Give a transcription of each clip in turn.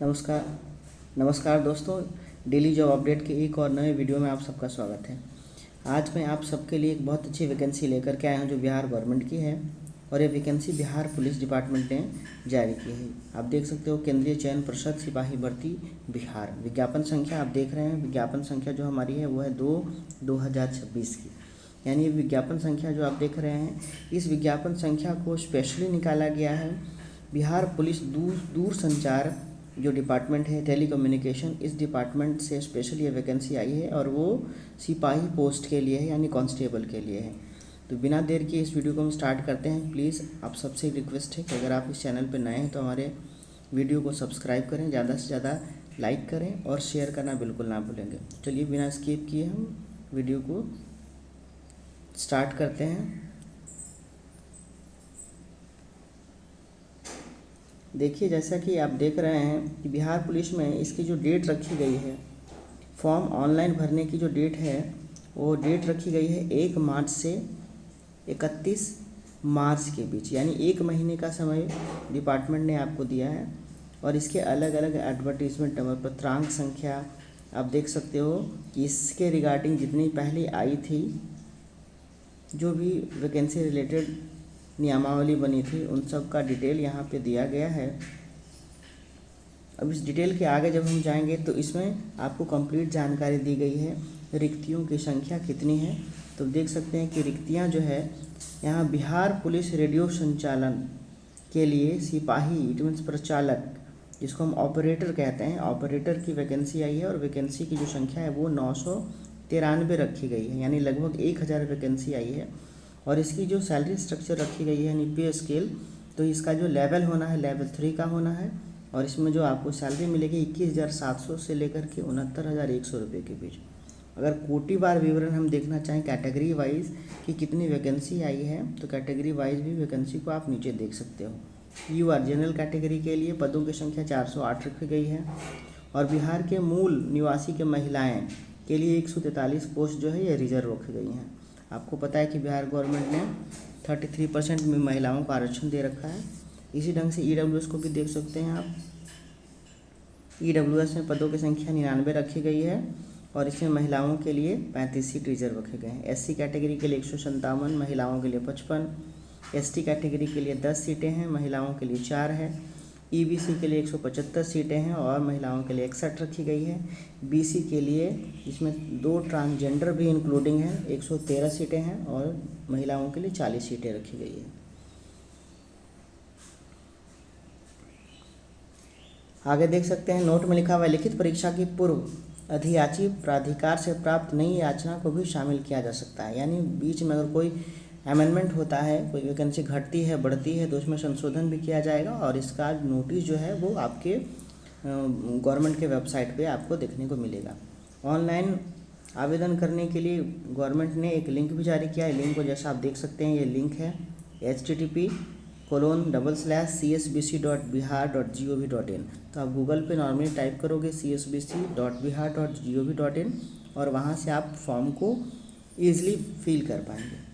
नमस्कार नमस्कार दोस्तों, डेली जॉब अपडेट के एक और नए वीडियो में आप सबका स्वागत है। आज मैं आप सबके लिए एक बहुत अच्छी वैकेंसी लेकर के आया हूं जो बिहार गवर्नमेंट की है और ये वैकेंसी बिहार पुलिस डिपार्टमेंट ने जारी की है। आप देख सकते हो केंद्रीय चयन परिषद सिपाही भर्ती बिहार। विज्ञापन संख्या आप देख रहे हैं, विज्ञापन संख्या जो हमारी है वो है 2/2026 की। यानी विज्ञापन संख्या जो आप देख रहे हैं, इस विज्ञापन संख्या को स्पेशली निकाला गया है बिहार पुलिस दूरसंचार जो डिपार्टमेंट है टेलीकम्युनिकेशन, इस डिपार्टमेंट से स्पेशल ये वैकेंसी आई है और वो सिपाही पोस्ट के लिए है, यानी कांस्टेबल के लिए है। तो बिना देर के इस वीडियो को हम स्टार्ट करते हैं। प्लीज़ आप सबसे रिक्वेस्ट है कि अगर आप इस चैनल पर नए हैं तो हमारे वीडियो को सब्सक्राइब करें, ज़्यादा से ज़्यादा लाइक करें और शेयर करना बिल्कुल ना भूलेंगे। चलिए बिना स्किप किए हम वीडियो को स्टार्ट करते हैं। देखिए, जैसा कि आप देख रहे हैं कि बिहार पुलिस में इसकी जो डेट रखी गई है, फॉर्म ऑनलाइन भरने की जो डेट है वो डेट रखी गई है 1 मार्च से 31 मार्च के बीच, यानी 1 महीने का समय डिपार्टमेंट ने आपको दिया है। और इसके अलग अलग एडवर्टीजमेंट नंबर, पत्रांक संख्या आप देख सकते हो कि इसके रिगार्डिंग जितनी पहले आई थी, जो भी वैकेंसी रिलेटेड नियमावली बनी थी, उन सब का डिटेल यहाँ पे दिया गया है। अब इस डिटेल के आगे जब हम जाएंगे तो इसमें आपको कंप्लीट जानकारी दी गई है। रिक्तियों की संख्या कितनी है तो देख सकते हैं कि रिक्तियाँ जो है यहाँ बिहार पुलिस रेडियो संचालन के लिए सिपाही, इट मीन्स प्रचालक, जिसको हम ऑपरेटर कहते हैं, ऑपरेटर की वैकेंसी आई है और वैकेंसी की जो संख्या है वो 993 रखी गई है, यानी लगभग 1000 वैकेंसी आई है। और इसकी जो सैलरी स्ट्रक्चर रखी गई है यानी पे स्केल, तो इसका जो लेवल होना है लेवल 3 का होना है। और इसमें जो आपको सैलरी मिलेगी 21,700 से लेकर के 69,100 रुपये के बीच। अगर कोटिवार विवरण हम देखना चाहें कैटेगरी वाइज कि कितनी वैकेंसी आई है, तो कैटेगरी वाइज भी वैकेंसी को आप नीचे देख सकते हो। यूआर जनरल कैटेगरी के लिए पदों की संख्या 408 रखी गई है और बिहार के मूल निवासी के महिलाएँ के लिए 143 पोस्ट जो है ये रिजर्व रखी गई हैं। आपको पता है कि बिहार गवर्नमेंट ने 33% में महिलाओं को आरक्षण दे रखा है। इसी ढंग से ईडब्ल्यूएस को भी देख सकते हैं आप। ईडब्ल्यूएस में पदों की संख्या 99 रखी गई है और इसमें महिलाओं के लिए 35 सीट रिजर्व रखे गए हैं। एससी कैटेगरी के लिए 157, महिलाओं के लिए 55, एसटी कैटेगरी के लिए 10 सीटें हैं, महिलाओं के लिए 4 है। ईबीसी के लिए 175 सीटें हैं और महिलाओं के लिए 61 रखी गई है। बीसी के लिए, इसमें 2 ट्रांसजेंडर भी इंक्लूडिंग हैं, 113 सीटें हैं और महिलाओं के लिए 40 सीटें रखी गई है। आगे देख सकते हैं, नोट में लिखा हुआ है लिखित परीक्षा की पूर्व अधियाची प्राधिकार से प्राप्त नई याचना को भी शामिल किया जा सकता है। यानी बीच में अगर कोई अमेंडमेंट होता है, कोई वैकेंसी घटती है बढ़ती है, तो उसमें संशोधन भी किया जाएगा और इसका नोटिस जो है वो आपके गवर्नमेंट के वेबसाइट पे आपको देखने को मिलेगा। ऑनलाइन आवेदन करने के लिए गवर्नमेंट ने एक लिंक भी जारी किया है। लिंक को जैसा आप देख सकते हैं, ये लिंक है http://csbc.bihar.gov.in। तो आप गूगल पे नॉर्मली टाइप करोगे csbc.bihar.gov.in और वहाँ से आप फॉर्म को ईजिली फिल कर पाएंगे।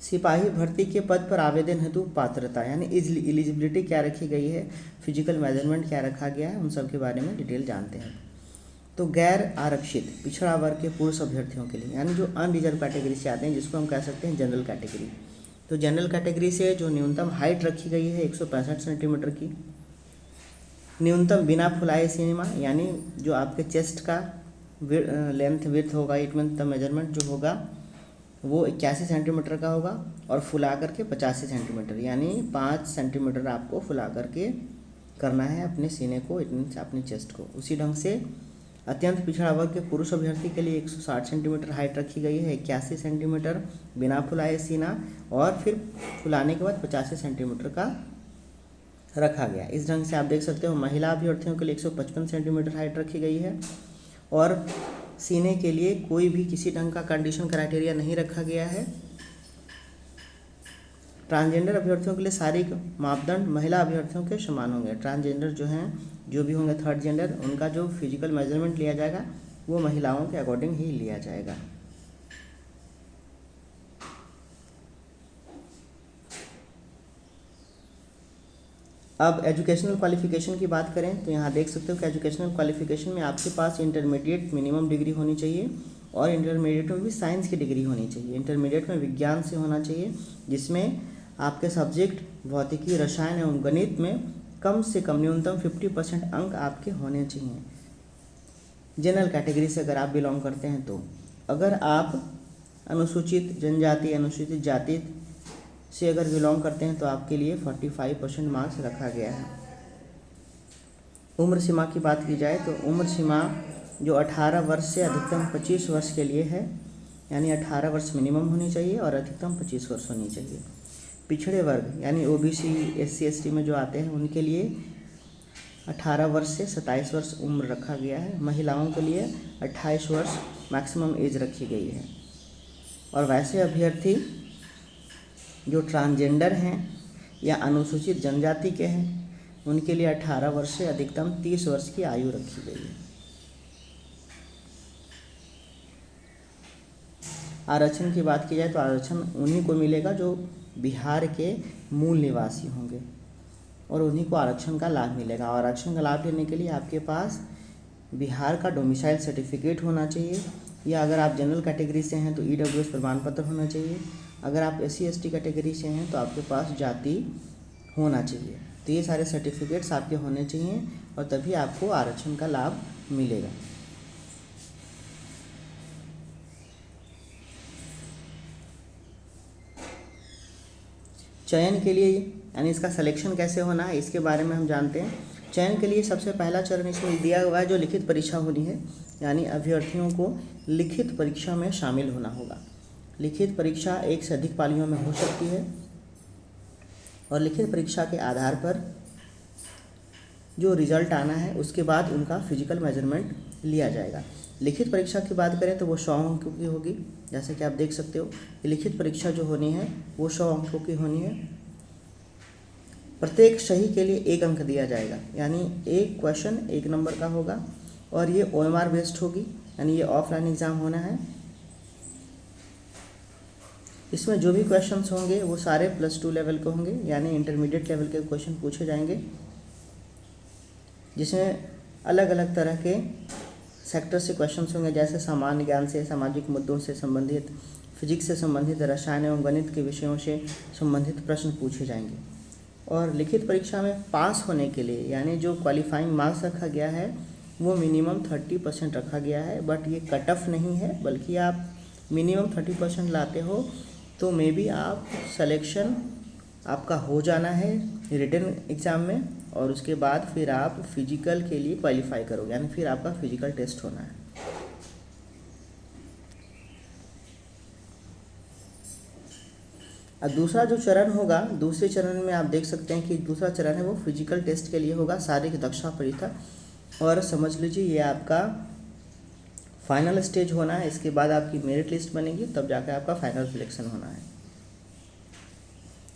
सिपाही भर्ती के पद पर आवेदन हेतु पात्रता यानी एलिजिबिलिटी क्या रखी गई है, फिजिकल मेजरमेंट क्या रखा गया है, उन सब के बारे में डिटेल जानते हैं। तो गैर आरक्षित पिछड़ा वर्ग के पुरुष अभ्यर्थियों के लिए, यानी जो अनरिजर्व कैटेगरी से आते हैं, जिसको हम कह सकते हैं जनरल कैटेगरी। तो जनरल कैटेगरी से जो न्यूनतम हाइट रखी गई है 165 सेंटीमीटर की। न्यूनतम बिना फुलाए सिनेमा, यानी जो आपके चेस्ट का लेंथ विड्थ होगा, इट मीन द मेजरमेंट जो होगा वो 81 सेंटीमीटर का होगा और फुला करके 85 सेंटीमीटर, यानी 5 सेंटीमीटर आपको फुला करके करना है अपने सीने को, इट मीन्स अपने चेस्ट को। उसी ढंग से अत्यंत पिछड़ा वर्ग के पुरुष अभ्यर्थी के लिए 160 सेंटीमीटर हाइट रखी गई है, 81 सेंटीमीटर बिना फुलाए सीना और फिर फुलाने के बाद 85 सेंटीमीटर का रखा गया। इस ढंग से आप देख सकते हो महिला अभ्यर्थियों के लिए 155 सेंटीमीटर हाइट रखी गई है और सीने के लिए कोई भी किसी ढंग का कंडीशन क्राइटेरिया नहीं रखा गया है। ट्रांसजेंडर अभ्यर्थियों के लिए सारी मापदंड महिला अभ्यर्थियों के समान होंगे। ट्रांसजेंडर जो हैं, जो भी होंगे थर्ड जेंडर, उनका जो फिजिकल मेजरमेंट लिया जाएगा वो महिलाओं के अकॉर्डिंग ही लिया जाएगा। अब एजुकेशनल क्वालिफ़िकेशन की बात करें तो यहाँ देख सकते हो कि एजुकेशनल क्वालिफ़िकेशन में आपके पास इंटरमीडिएट मिनिमम डिग्री होनी चाहिए और इंटरमीडिएट में भी साइंस की डिग्री होनी चाहिए। इंटरमीडिएट में विज्ञान से होना चाहिए, जिसमें आपके सब्जेक्ट भौतिकी, रसायन एवं गणित में कम से कम न्यूनतम 50% अंक आपके होने चाहिए। जनरल कैटेगरी से अगर आप बिलोंग करते हैं तो अगर आप अनुसूचित जनजाति, अनुसूचित जाति से अगर बिलोंग करते हैं तो आपके लिए 45% मार्क्स रखा गया है। उम्र सीमा की बात की जाए तो उम्र सीमा जो 18 वर्ष से अधिकतम 25 वर्ष के लिए है, यानी 18 वर्ष मिनिमम होनी चाहिए और अधिकतम 25 वर्ष होनी चाहिए। पिछड़े वर्ग यानी ओबीसी, एससी, एसटी में जो आते हैं उनके लिए 18 वर्ष से 27 वर्ष उम्र रखा गया है। महिलाओं के लिए 28 वर्ष मैक्सिमम एज रखी गई है। और वैसे अभ्यर्थी जो ट्रांसजेंडर हैं या अनुसूचित जनजाति के हैं उनके लिए 18 वर्ष से अधिकतम 30 वर्ष की आयु रखी गई है। आरक्षण की बात की जाए तो आरक्षण उन्हीं को मिलेगा जो बिहार के मूल निवासी होंगे और उन्हीं को आरक्षण का लाभ मिलेगा। और आरक्षण का लाभ लेने के लिए आपके पास बिहार का डोमिसाइल सर्टिफिकेट होना चाहिए, या अगर आप जनरल कैटेगरी से हैं तो ईडब्ल्यूएस प्रमाण पत्र होना चाहिए। अगर आप एससी एसटी कैटेगरी से हैं तो आपके पास जाति होना चाहिए। तो ये सारे सर्टिफिकेट्स आपके होने चाहिए और तभी आपको आरक्षण का लाभ मिलेगा। चयन के लिए यानी इसका सिलेक्शन कैसे होना है इसके बारे में हम जानते हैं। चयन के लिए सबसे पहला चरण इसमें दिया हुआ है जो लिखित परीक्षा होनी है, यानी अभ्यर्थियों को लिखित परीक्षा में शामिल होना होगा। लिखित परीक्षा एक से अधिक पालियों में हो सकती है और लिखित परीक्षा के आधार पर जो रिजल्ट आना है उसके बाद उनका फिजिकल मेजरमेंट लिया जाएगा। लिखित परीक्षा की बात करें तो वो 100 अंकों की होगी। जैसे कि आप देख सकते हो कि लिखित परीक्षा जो होनी है वो 100 अंकों की होनी है। प्रत्येक सही के लिए 1 अंक दिया जाएगा, यानी एक क्वेश्चन 1 नंबर का होगा और ये OMR बेस्ड होगी, यानी ये ऑफलाइन एग्ज़ाम होना है। इसमें जो भी क्वेश्चंस होंगे वो सारे +2 लेवल के होंगे, यानी इंटरमीडिएट लेवल के क्वेश्चन पूछे जाएंगे, जिसमें अलग अलग तरह के सेक्टर से क्वेश्चंस होंगे, जैसे सामान्य ज्ञान से, सामाजिक मुद्दों से संबंधित, फिजिक्स से संबंधित, रसायन एवं गणित के विषयों से संबंधित प्रश्न पूछे जाएंगे। और लिखित परीक्षा में पास होने के लिए यानी जो क्वालिफाइंग मार्क्स रखा गया है वो मिनिमम 30% रखा गया है, बट ये कट ऑफ नहीं है, बल्कि आप मिनिमम 30% लाते हो तो मे बी आप सिलेक्शन आपका हो जाना है रिटन एग्ज़ाम में, और उसके बाद फिर आप फिजिकल के लिए क्वालिफाई करोगे, यानी फिर आपका फिजिकल टेस्ट होना है। अब दूसरा जो चरण होगा, दूसरे चरण में आप देख सकते हैं कि दूसरा चरण है वो फिजिकल टेस्ट के लिए होगा, शारीरिक दक्षता परीक्षा। और समझ लीजिए ये आपका फाइनल स्टेज होना है। इसके बाद आपकी मेरिट लिस्ट बनेगी, तब जाकर आपका फाइनल सिलेक्शन होना है।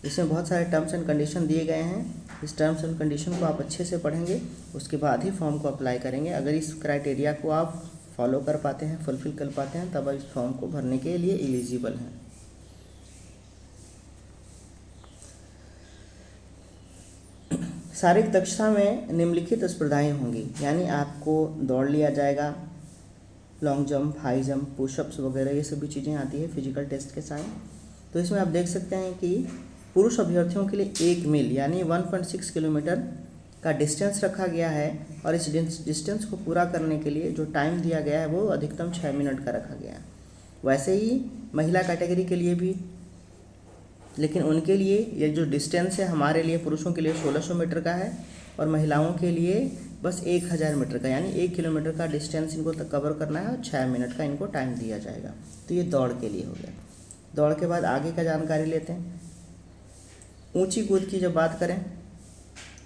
इसमें बहुत सारे टर्म्स एंड कंडीशन दिए गए हैं। इस टर्म्स एंड कंडीशन को आप अच्छे से पढ़ेंगे, उसके बाद ही फॉर्म को अप्लाई करेंगे। अगर इस क्राइटेरिया को आप फॉलो कर पाते हैं, फुलफिल कर पाते हैं, तब इस फॉर्म को भरने के लिए एलिजिबल हैं। शारीरिक दक्षता में निम्नलिखित स्पर्धाएं होंगी, यानी आपको दौड़ लिया जाएगा, long jump, high jump, pushups वगैरह ये सभी चीज़ें आती है फिजिकल टेस्ट के साथ। तो इसमें आप देख सकते हैं कि पुरुष अभ्यर्थियों के लिए 1 मील यानी 1.6 किलोमीटर का डिस्टेंस रखा गया है, और इस डिस्टेंस को पूरा करने के लिए जो टाइम दिया गया है वो अधिकतम 6 मिनट का रखा गया है। वैसे ही महिला कैटेगरी के लिए भी, लेकिन उनके लिए ये जो डिस्टेंस है हमारे लिए पुरुषों के लिए 1600 मीटर का है और महिलाओं के लिए बस 1000 मीटर का, यानी 1 किलोमीटर का डिस्टेंस इनको तक कवर करना है और 6 मिनट का इनको टाइम दिया जाएगा। तो ये दौड़ के लिए हो गया। दौड़ के बाद आगे का जानकारी लेते हैं। ऊंची कूद की जब बात करें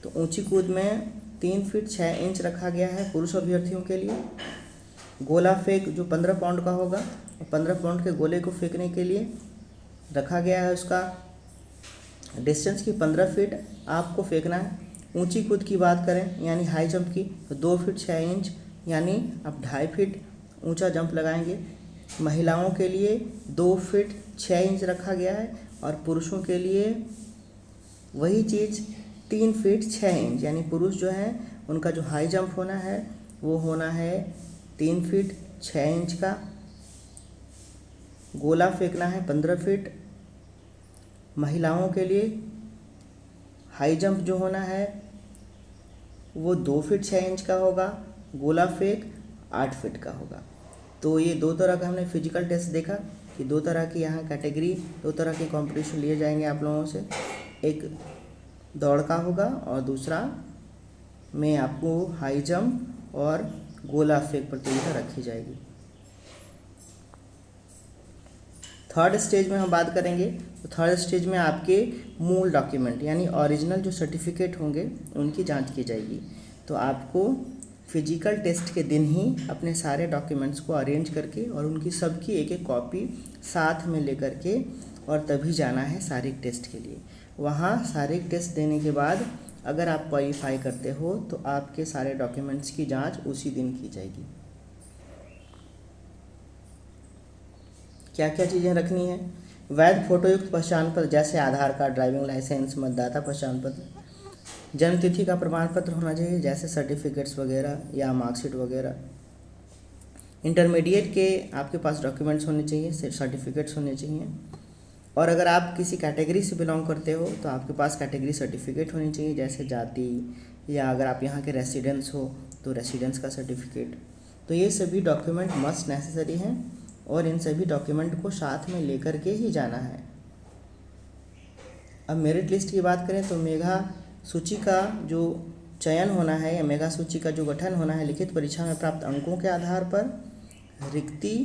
तो ऊंची कूद में 3 फीट 6 इंच रखा गया है पुरुष अभ्यर्थियों के लिए। गोला फेंक जो 15 पाउंड का होगा, 15 पाउंड के गोले को फेंकने के लिए रखा गया है, उसका डिस्टेंस की 15 फीट आपको फेंकना है। ऊंची कूद की बात करें यानी हाई जंप की तो 2 फीट 6 इंच यानी आप 2.5 फीट ऊंचा जंप लगाएंगे। महिलाओं के लिए 2 फीट 6 इंच रखा गया है और पुरुषों के लिए वही चीज़ 3 फीट 6 इंच, यानी पुरुष जो है उनका जो हाई जंप होना है वो होना है 3 फीट 6 इंच का। गोला फेंकना है 15 फीट। महिलाओं के लिए हाई जंप जो होना है वो 2 फीट 6 इंच का होगा, गोला फेंक 8 फीट का होगा। तो ये 2 तरह का हमने फिजिकल टेस्ट देखा कि 2 तरह की यहाँ कैटेगरी, 2 तरह के कंपटीशन लिए जाएंगे आप लोगों से। एक दौड़ का होगा और दूसरा में आपको हाई जंप और गोला फेंक प्रतियोगिता रखी जाएगी। थर्ड स्टेज में हम बात करेंगे तो थर्ड स्टेज में आपके मूल डॉक्यूमेंट यानी ओरिजिनल जो सर्टिफिकेट होंगे उनकी जांच की जाएगी। तो आपको फिजिकल टेस्ट के दिन ही अपने सारे डॉक्यूमेंट्स को अरेंज करके और उनकी सबकी एक एक कॉपी साथ में लेकर के और तभी जाना है शारीरिक टेस्ट के लिए। वहाँ शारीरिक टेस्ट देने के बाद अगर आप क्वालिफाई करते हो तो आपके सारे डॉक्यूमेंट्स की जांच उसी दिन की जाएगी। क्या क्या चीज़ें रखनी है? वैध फोटोयुक्त पहचान पत्र जैसे आधार कार्ड, ड्राइविंग लाइसेंस, मतदाता पहचान पत्र, जन्म तिथि का प्रमाण पत्र होना चाहिए जैसे सर्टिफिकेट्स वगैरह या मार्कशीट वगैरह। इंटरमीडिएट के आपके पास डॉक्यूमेंट्स होने चाहिए, सर्टिफिकेट्स होने चाहिए। और अगर आप किसी कैटेगरी से बिलोंग करते हो तो आपके पास कैटेगरी सर्टिफिकेट होनी चाहिए जैसे जाति, या अगर आप यहाँ के रेसिडेंस हो तो रेसिडेंस का सर्टिफिकेट। तो ये सभी डॉक्यूमेंट मस्ट नेसेसरी हैं और इन सभी डॉक्यूमेंट को साथ में लेकर के ही जाना है। अब मेरिट लिस्ट की बात करें तो मेधा सूची का जो चयन होना है या मेधा सूची का जो गठन होना है लिखित परीक्षा में प्राप्त अंकों के आधार पर रिक्ति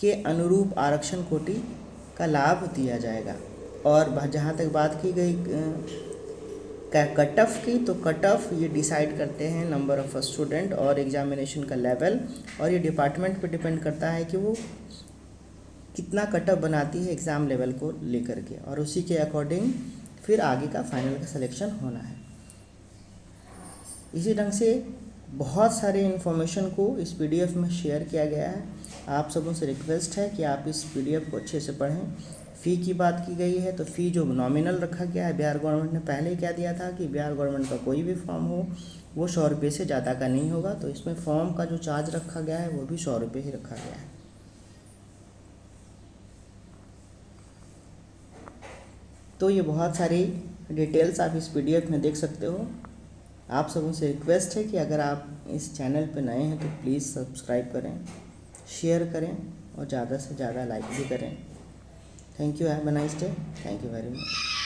के अनुरूप आरक्षण कोटि का लाभ दिया जाएगा। और जहाँ तक बात की गई कट ऑफ की, तो कट ऑफ ये डिसाइड करते हैं नंबर ऑफ स्टूडेंट और एग्जामिनेशन का लेवल, और ये डिपार्टमेंट पे डिपेंड करता है कि वो कितना कट ऑफ बनाती है एग्ज़ाम लेवल को लेकर के, और उसी के अकॉर्डिंग फिर आगे का फाइनल का सिलेक्शन होना है। इसी ढंग से बहुत सारे इन्फॉर्मेशन को इस PDF में शेयर किया गया है। आप सबों से रिक्वेस्ट है कि आप इस PDF को अच्छे से पढ़ें। फ़ी की बात की गई है तो फ़ी जो नॉमिनल रखा गया है, बिहार गवर्नमेंट ने पहले क्या दिया था कि बिहार गवर्नमेंट का कोई भी फॉर्म हो वो 100 रुपये से ज़्यादा का नहीं होगा। तो इसमें फॉर्म का जो चार्ज रखा गया है वो भी 100 रुपये ही रखा गया है। तो ये बहुत सारी डिटेल्स आप इस PDF में देख सकते हो। आप सबों से रिक्वेस्ट है कि अगर आप इस चैनल पर नए हैं तो प्लीज़ सब्सक्राइब करें, शेयर करें और ज़्यादा से ज़्यादा लाइक भी करें। Thank you, have a nice day. Thank you very much.